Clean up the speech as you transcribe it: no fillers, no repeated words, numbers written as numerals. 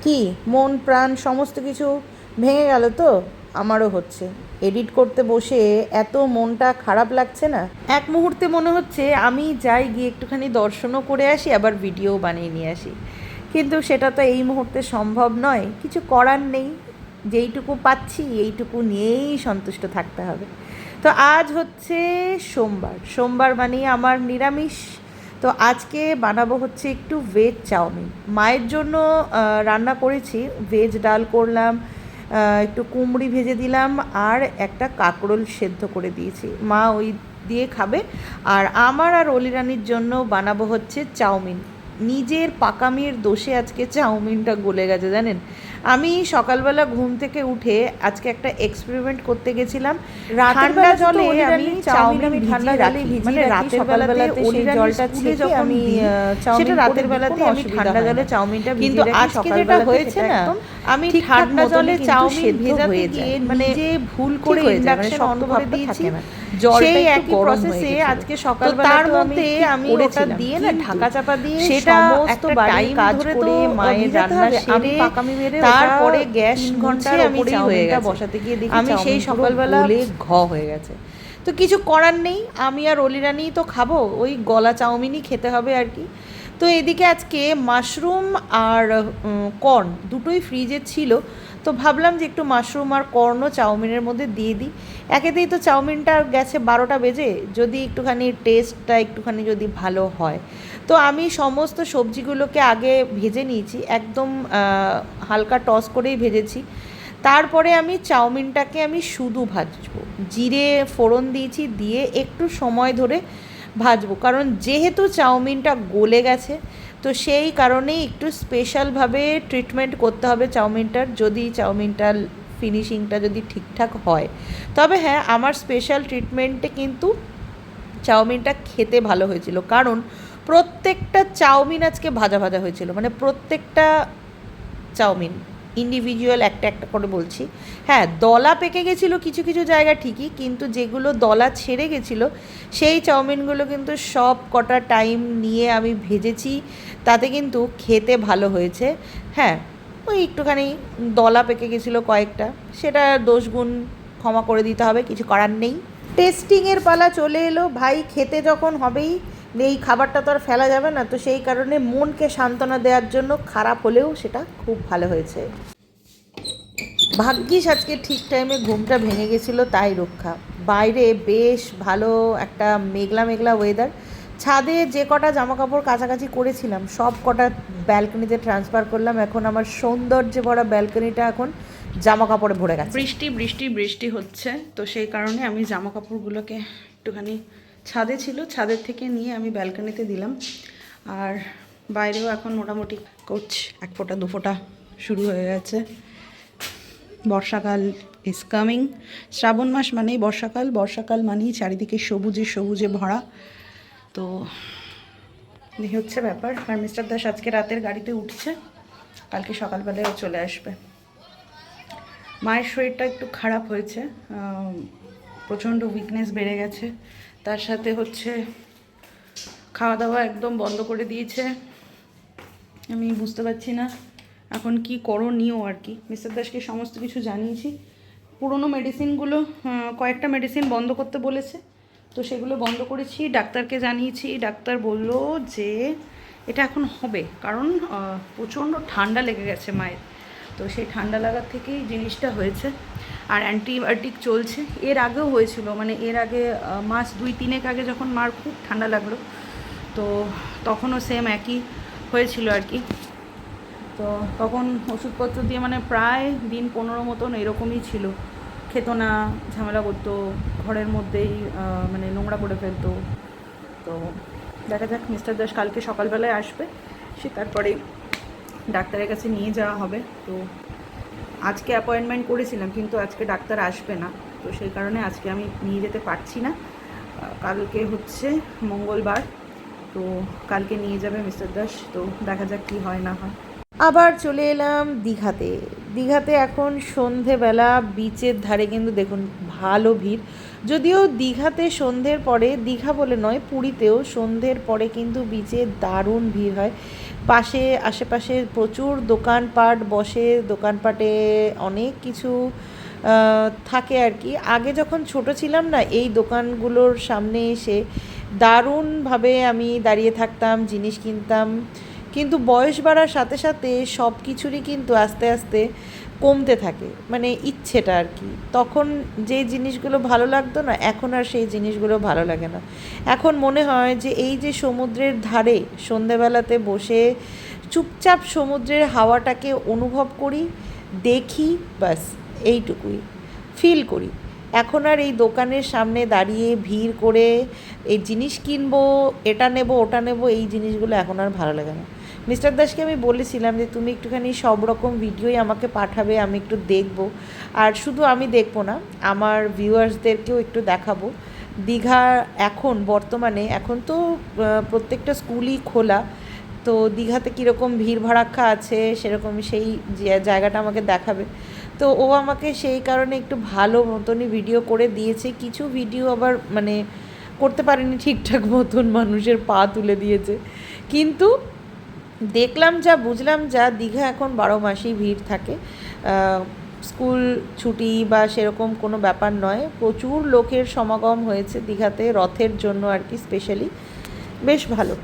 কি মন প্রাণ সমস্ত কিছু ভেঙে গেল তো? আমারও হচ্ছে। এডিট করতে বসে এত মনটা খারাপ লাগছে না, এক মুহূর্তে মনে হচ্ছে আমি যাই গিয়ে একটুখানি দর্শনও করে আসি, আবার ভিডিও বানিয়ে নিয়ে আসি। কিন্তু সেটা তো এই মুহূর্তে সম্ভব নয়, কিছু করার নেই। যেইটুকু পাচ্ছি এইটুকু নিয়েই সন্তুষ্ট থাকতে হবে। তো আজ হচ্ছে সোমবার, সোমবার মানে আমার নিরামিষ। তো আজকে বানাবো হচ্ছে একটু ভেজ চাউমিন। মায়ের জন্য রান্না করেছি, ভেজ ডাল করলাম, একটু কুমড়ি ভেজে দিলাম, আর একটা কাঁকরোল সেদ্ধ করে দিয়েছি। মা ওই দিয়ে খাবে। আর আমার আর অলিরানির জন্য বানাবো হচ্ছে চাউমিন। নিজের পাকামির দোষে আজকে চাউমিনটা গলে গেছে জানেন। আমি সকালবেলা ঘুম থেকে উঠে আজকে একটা এক্সপেরিমেন্ট করতে গেছিলাম। ঠান্ডা জলে আমি চাউমিন ঠান্ডা জলে ভিজিয়ে মানে রাতের বেলাতে সেই জলটা ছেঁকে আমি সেটা রাতের বেলাতে আমি ঠান্ডা জলে চাউমিনটা ভিজিয়ে রাখি। কিন্তু আজকে যেটা হয়েছে না, আমি ঠান্ডা জলে চাউমিন ভেজাতে গিয়ে মানে যে ভুল করে ইন্ডাকশন অন করে দিয়েছি, সেই একই প্রসেসে আজকে সকালবেলা তার মধ্যে আমি ওটা দিয়ে না ঢাকা চাপা দিয়ে সেটা একটা টাইম কাজ করে মায়ের রান্না সেরে পাকামি মেরে তারপরে গ্যাস 3 ঘন্টার আমি চাউমিনটা বসাতে গিয়ে দেখি আমি সেই সকালবেলা ঘ হয়ে গেছে। তো কিছু করার নেই, আমি আর অলিরানিই তো খাবো, ওই গলা চাউমিনই খেতে হবে আর কি। তো এদিকে আজকে মাশরুম আর কর্ন দুটোই ফ্রিজে ছিল, তো ভাবলাম যে একটু মাশরুম আর কর্নও চাউমিনের মধ্যে দিয়ে দিই। একেতেই তো চাউমিনটা গেছে 12টা বেজে, যদি একটুখানি টেস্টটা একটুখানি যদি ভালো হয়। তো আমি সমস্ত সবজিগুলোকে আগে ভেজে নিয়েছি, একদম হালকা টস করেই ভেজেছি। তারপরে আমি চাউমিনটাকে আমি শুধু ভাজবো, জিরে ফোড়ন দিয়েছি, দিয়ে একটু সময় ধরে ভাজবো, কারণ যেহেতু চাউমিনটা গলে গেছে তো সেই কারণেই একটু স্পেশালভাবে ট্রিটমেন্ট করতে হবে চাউমিনটার, যদি চাউমিনটার ফিনিশিংটা যদি ঠিকঠাক হয়। তবে হ্যাঁ, আমার স্পেশাল ট্রিটমেন্টে কিন্তু চাউমিনটা খেতে ভালো হয়েছিল, কারণ প্রত্যেকটা চাউমিন আজকে ভাজা ভাজা হয়েছিল, মানে প্রত্যেকটা চাউমিন ইন্ডিভিজুয়াল একটা একটা করে বলছি। হ্যাঁ, দলা পেকে গেছিলো কিছু কিছু জায়গা ঠিকই, কিন্তু যেগুলো দলা ছেড়ে গেছিলো সেই চাউমিনগুলো কিন্তু সব কটা টাইম নিয়ে আমি ভেজেছি, তাতে কিন্তু খেতে ভালো হয়েছে। হ্যাঁ, ওই একটুখানি দলা পেকে গেছিলো কয়েকটা, সেটা দোষগুণ ক্ষমা করে দিতে হবে, কিছু করার নেই। টেস্টিংয়ের পালা চলে এলো ভাই, খেতে যখন হবেই, এই খাবারটা তো আর ফেলা যাবে না, তো সেই কারণে মনকে সান্ত্বনা দেওয়ার জন্য খারাপ হলেও সেটা খুব ভালো হয়েছে। ভাগ্যিস আজকে ঠিক টাইমে ঘুমটা ভেঙে গেছিলো, তাই রক্ষা। বাইরে বেশ ভালো একটা মেঘলা মেঘলা ওয়েদার। ছাদে যে কটা জামা কাপড় কাছাকাছি করেছিলাম সব কটা ব্যালকনিতে ট্রান্সফার করলাম, এখন আমার সৌন্দর্যে ভরা ব্যালকনিটা এখন জামা কাপড়ে ভরে গেছে। বৃষ্টি বৃষ্টি বৃষ্টি হচ্ছে, তো সেই কারণে আমি জামা কাপড়গুলোকে একটুখানি ছাদে ছিল, ছাদের থেকে নিয়ে আমি ব্যালকনিতে দিলাম। আর বাইরেও এখন মোটামুটি করছে, 1 ফোঁটা 2 ফোঁটা শুরু হয়ে গেছে। বর্ষাকাল ইজ কামিং। শ্রাবণ মাস মানেই বর্ষাকাল, বর্ষাকাল মানেই চারিদিকে সবুজে সবুজে ভরা। তো এই হচ্ছে ব্যাপার। আর মিস্টার দাস আজকে রাতের গাড়িতে উঠছে, কালকে সকালবেলায় চলে আসবে। মায়ের শরীরটা একটু খারাপ হয়েছে, প্রচণ্ড উইকনেস বেড়ে গেছে, তার সাথে হচ্ছে খাওয়া দাওয়া একদম বন্ধ করে দিয়েছে। আমি বুঝতে পারছি না এখন কি করণীয় আর কি। মিস্টার দাসকে সমস্ত কিছু জানিয়েছি, পুরনো মেডিসিনগুলো কয়েকটা মেডিসিন বন্ধ করতে বলেছে, তো সেগুলো বন্ধ করেছি। ডাক্তারকে জানিয়েছি, ডাক্তার বলল যে এটা এখন হবে, কারণ প্রচণ্ড ঠান্ডা লেগে গেছে মায়ের, তো সেই ঠান্ডা লাগার থেকেই জিনিসটা হয়েছে। আর অ্যান্টিবায়োটিক চলছে, এর আগেও হয়েছিল, মানে এর আগে মাস 2-3 আগে যখন মার খুব ঠান্ডা লাগলো, তো তখনও সেম একই হয়েছিল আর কি। তো তখন ওষুধপত্র দিয়ে মানে প্রায় দিন 15 মতন এরকমই ছিল, খেতো না, ঝামেলা করতো, ঘরের মধ্যেই মানে নোংরা করে ফেলতো। তো দেখা যাক, মিস্টার দাস কালকে সকালবেলায় আসবে, সে তারপরে ডাক্তারের কাছে নিয়ে যাওয়া হবে। তো আজকে অ্যাপয়েন্টমেন্ট করেছিলাম, কিন্তু আজকে ডাক্তার আসবে না, তো সেই কারণে আজকে আমি নিয়ে যেতে পারছি না। কালকে হচ্ছে মঙ্গলবার, তো কালকে নিয়ে যাবে মিস্টার দাস, তো দেখা যাক কী হয় না হয়। আবার চলে এলাম দীঘাতে। দীঘাতে এখন সন্ধেবেলা বিচের ধারে কিন্তু দেখুন ভালো ভিড়। যদিও দীঘাতে সন্ধ্যের পরে, দীঘা বলে নয় পুরীতেও সন্ধ্যের পরে কিন্তু বিচে দারুণ ভিড় হয়। পাশে আশেপাশে প্রচুর দোকানপাট বসে, দোকানপাটে অনেক কিছু থাকে আর কি। আগে যখন ছোট ছিলাম না, এই দোকানগুলোর সামনে এসে দারুণভাবে আমি দাঁড়িয়ে থাকতাম, জিনিস কিনতাম। কিন্তু বয়স বাড়ার সাথে সাথে সব কিছুরই কিন্তু আস্তে আস্তে কমতে থাকে, মানে ইচ্ছেটা আর কি। তখন যে জিনিসগুলো ভালো লাগতো না, এখন আর সেই জিনিসগুলো ভালো লাগে না। এখন মনে হয় যে এই যে সমুদ্রের ধারে সন্ধেবেলাতে বসে চুপচাপ সমুদ্রের হাওয়াটাকে অনুভব করি, দেখি, ব্যাস এইটুকুই ফিল করি। এখন আর এই দোকানের সামনে দাঁড়িয়ে ভিড় করে এই জিনিস কিনবো, এটা নেব ওটা নেব, এই জিনিসগুলো এখন আর ভালো লাগে না। মিস্টার দাসকে আমি বলেছিলাম যে তুমি একটুখানি সব রকম ভিডিওই আমাকে পাঠাবে, আমি একটু দেখব। আর শুধু আমি দেখবো না, আমার ভিউয়ার্সদেরকেও একটু দেখাবো। দীঘা এখন বর্তমানে, এখন তো প্রত্যেকটা স্কুলই খোলা, তো দীঘাতে কীরকম ভিড় ভাড়াক্কা আছে সেরকম সেই জায়গাটা আমাকে দেখাবে। তো ও আমাকে সেই কারণে একটু ভালো মতনই ভিডিও করে দিয়েছে। কিছু ভিডিও আবার মানে করতে পারেনি ঠিকঠাক মতন, মানুষের পা তুলে দিয়েছে। কিন্তু দেখলাম যা, বুঝলাম যা, দীঘা এখন 12 মাসেই ভিড় থাকে। স্কুল ছুটি বা সেরকম কোনো ব্যাপার নয়, প্রচুর লোকের সমাগম হয়েছে দীঘাতে রথের জন্য আর কি, স্পেশালি। বেশ ভালো।